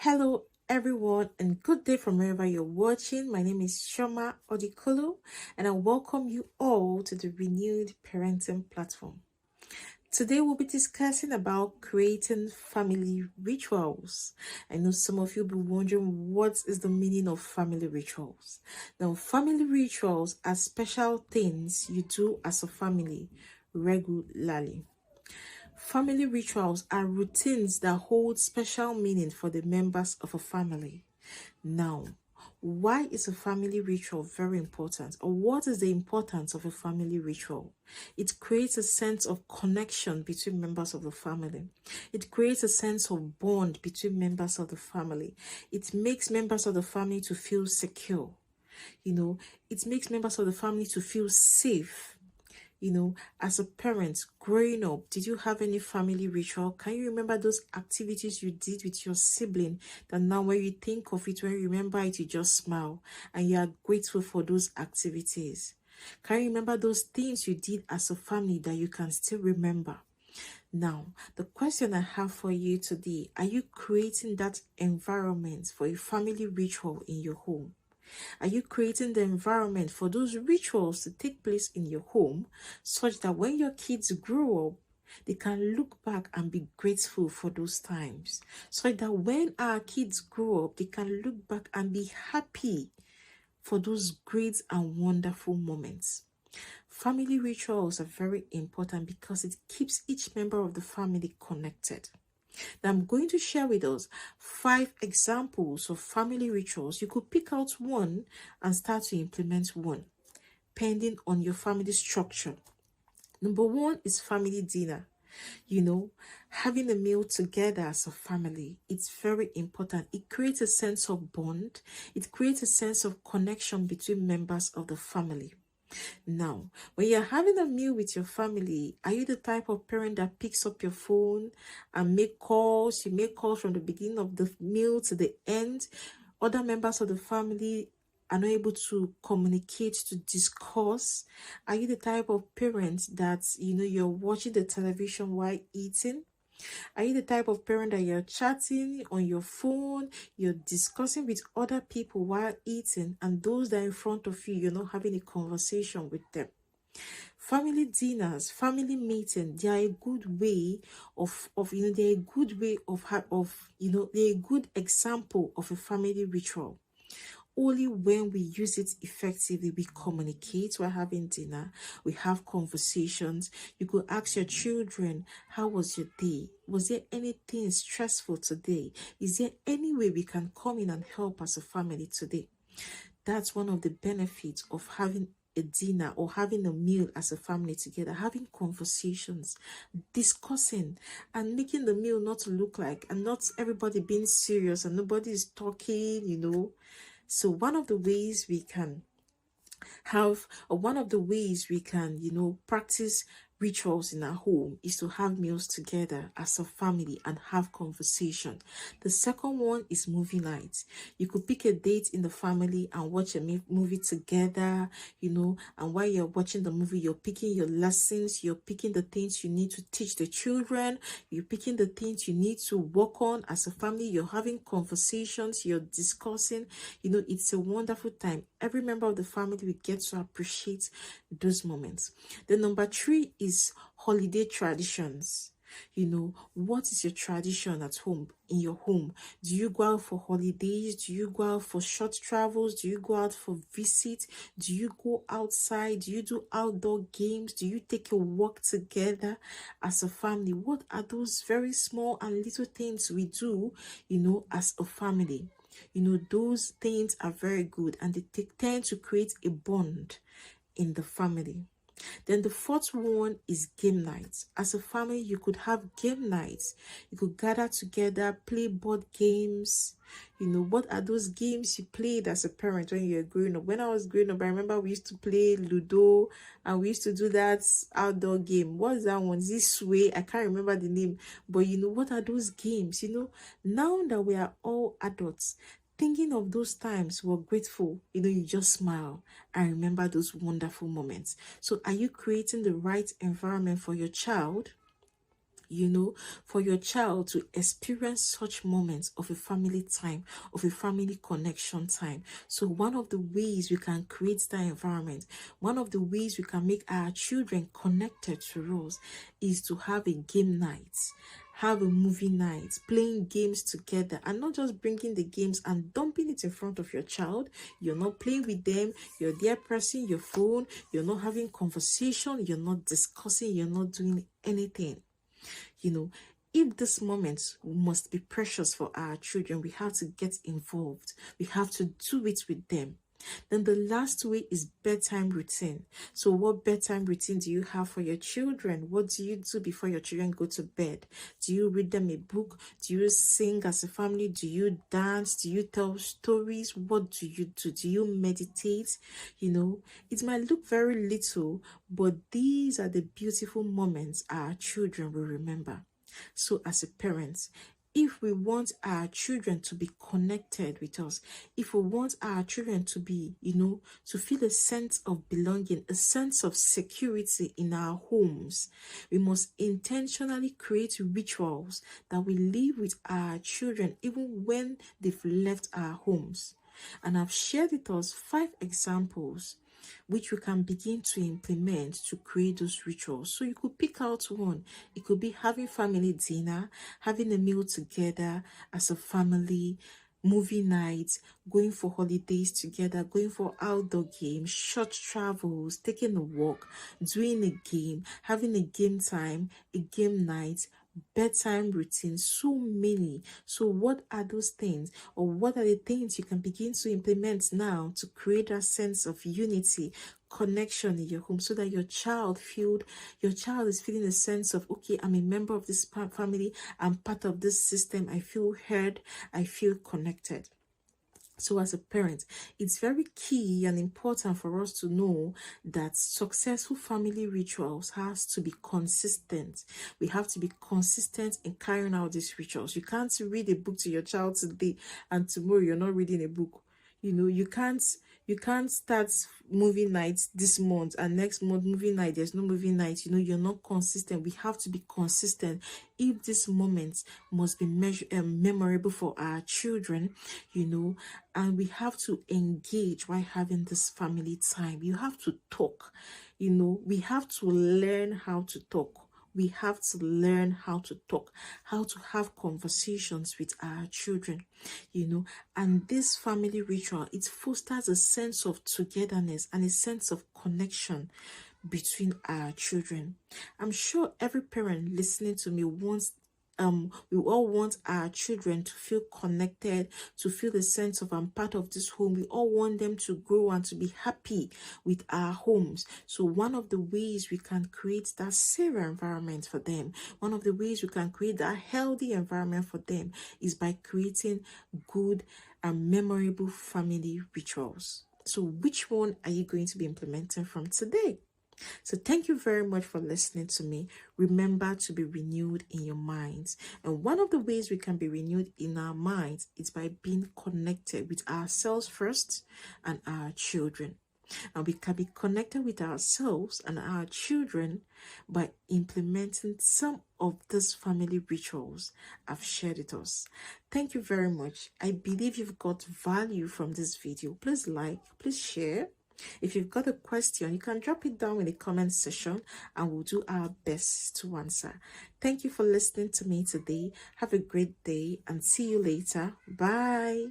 Hello, everyone, and good day from wherever you're watching. My name is Shoma Odikolo, and I welcome you all to the Renewed Parenting Platform. Today, we'll be discussing about creating family rituals. I know some of you will be wondering what is the meaning of family rituals. Now, family rituals are special things you do as a family regularly. Family rituals are routines that hold special meaning for the members of a family. Now, why is a family ritual very important? Or what is the importance of a family ritual? It creates a sense of connection between members of the family. It creates a sense of bond between members of the family. It makes members of the family to feel secure. It makes members of the family to feel safe. As a parent growing up, did you have any family ritual? Can you remember those activities you did with your sibling that now when you think of it, when you remember it, you just smile and you are grateful for those activities? Can you remember those things you did as a family that you can still remember? Now, the question I have for you today, are you creating that environment for a family ritual in your home? Are you creating the environment for those rituals to take place in your home such that when your kids grow up, they can look back and be grateful for those times? So that when our kids grow up, they can look back and be happy for those great and wonderful moments. Family rituals are very important because it keeps each member of the family connected. Now, I'm going to share with us 5 examples of family rituals. You could pick out one and start to implement one, depending on your family structure. Number 1 is family dinner. Having a meal together as a family, it's very important. It creates a sense of bond. It creates a sense of connection between members of the family. Now, when you're having a meal with your family, are you the type of parent that picks up your phone and make calls? You make calls from the beginning of the meal to the end. Other members of the family are not able to communicate, to discuss. Are you the type of parent that, you're watching the television while eating? Are you the type of parent that you're chatting on your phone, you're discussing with other people while eating, and those that are in front of you, you're not having a conversation with them? Family dinners, family meeting, they are a good way they're a good way they're a good example of a family ritual. Only when we use it effectively, we communicate while having dinner, we have conversations. You could ask your children, how was your day? Was there anything stressful today? Is there any way we can come in and help as a family today? That's one of the benefits of having a dinner or having a meal as a family together, having conversations, discussing, and making the meal not look like, and not everybody being serious and nobody is talking. So one of the ways we can practice rituals in our home is to have meals together as a family and have conversation. The second one is movie nights. You could pick a date in the family and watch a movie together, and while you're watching the movie, you're picking your lessons, you're picking the things you need to teach the children, you're picking the things you need to work on as a family, you're having conversations, you're discussing. It's a wonderful time. Every member of the family will get to appreciate those moments. The number 3 is holiday traditions. What is your tradition at home, in your home? Do you go out for holidays? Do you go out for short travels? Do you go out for visits? Do you go outside? Do you do outdoor games? Do you take a walk together as a family? What are those very small and little things we do, as a family? Those things are very good and they tend to create a bond in the family. Then the 4th one is game nights. As a family, you could have game nights. You could gather together, play board games. What are those games you played as a parent when you were growing up? When I was growing up, I remember we used to play Ludo and we used to do that outdoor game. What's that one? This way, I can't remember the name. But what are those games? Now that we are all adults, thinking of those times, we're grateful. You just smile and remember those wonderful moments. So are you creating the right environment for your child? you know, for your child to experience such moments of a family time, of a family connection time. So one of the ways we can create that environment, one of the ways we can make our children connected to us, is to have a game night, have a movie night, playing games together, and not just bringing the games and dumping it in front of your child. You're not playing with them, you're there pressing your phone, you're not having conversation, you're not discussing, you're not doing anything. You know, if this moment must be precious for our children, we have to get involved. We have to do it with them. Then the last way is bedtime routine. So what bedtime routine do you have for your children? What do you do before your children go to bed? Do you read them a book? Do you sing as a family? Do you dance? Do you tell stories? What do you do? Do you meditate? You know, it might look very little, but these are the beautiful moments our children will remember. So as a parent, if we want our children to be connected with us, if we want our children to be, to feel a sense of belonging, a sense of security in our homes, we must intentionally create rituals that we live with our children even when they've left our homes. And I've shared with us 5 examples which we can begin to implement to create those rituals. So you could pick out one. It could be having family dinner, having a meal together as a family, movie nights, going for holidays together, going for outdoor games, short travels, taking a walk, doing a game, having a game time, a game night, bedtime routine, so many. So what are those things, or what are the things you can begin to implement now to create a sense of unity, connection in your home, so that your child is feeling a sense of, okay, I'm a member of this family, I'm part of this system, I feel heard, I feel connected. So as a parent, it's very key and important for us to know that successful family rituals has to be consistent. We have to be consistent in carrying out these rituals. You can't read a book to your child today and tomorrow you're not reading a book. You can't start movie nights this month and next month movie night there's no movie night. You're not consistent. We have to be consistent if this moment must be memorable for our children, and we have to engage while having this family time. You have to talk. We have to learn how to talk. We have to learn how to talk, how to have conversations with our children, and this family ritual, it fosters a sense of togetherness and a sense of connection between our children. I'm sure every parent listening to me wants we all want our children to feel connected, to feel the sense of I'm part of this home. We all want them to grow and to be happy with our homes. So one of the ways we can create that safe environment for them, one of the ways we can create that healthy environment for them, is by creating good and memorable family rituals. So which one are you going to be implementing from today? So thank you very much for listening to me. Remember to be renewed in your minds. And one of the ways we can be renewed in our minds is by being connected with ourselves first and our children. And we can be connected with ourselves and our children by implementing some of these family rituals I've shared with us. Thank you very much. I believe you've got value from this video. Please like, please share. If you've got a question, you can drop it down in the comment section and we'll do our best to answer. Thank you for listening to me today. Have a great day and see you later. Bye.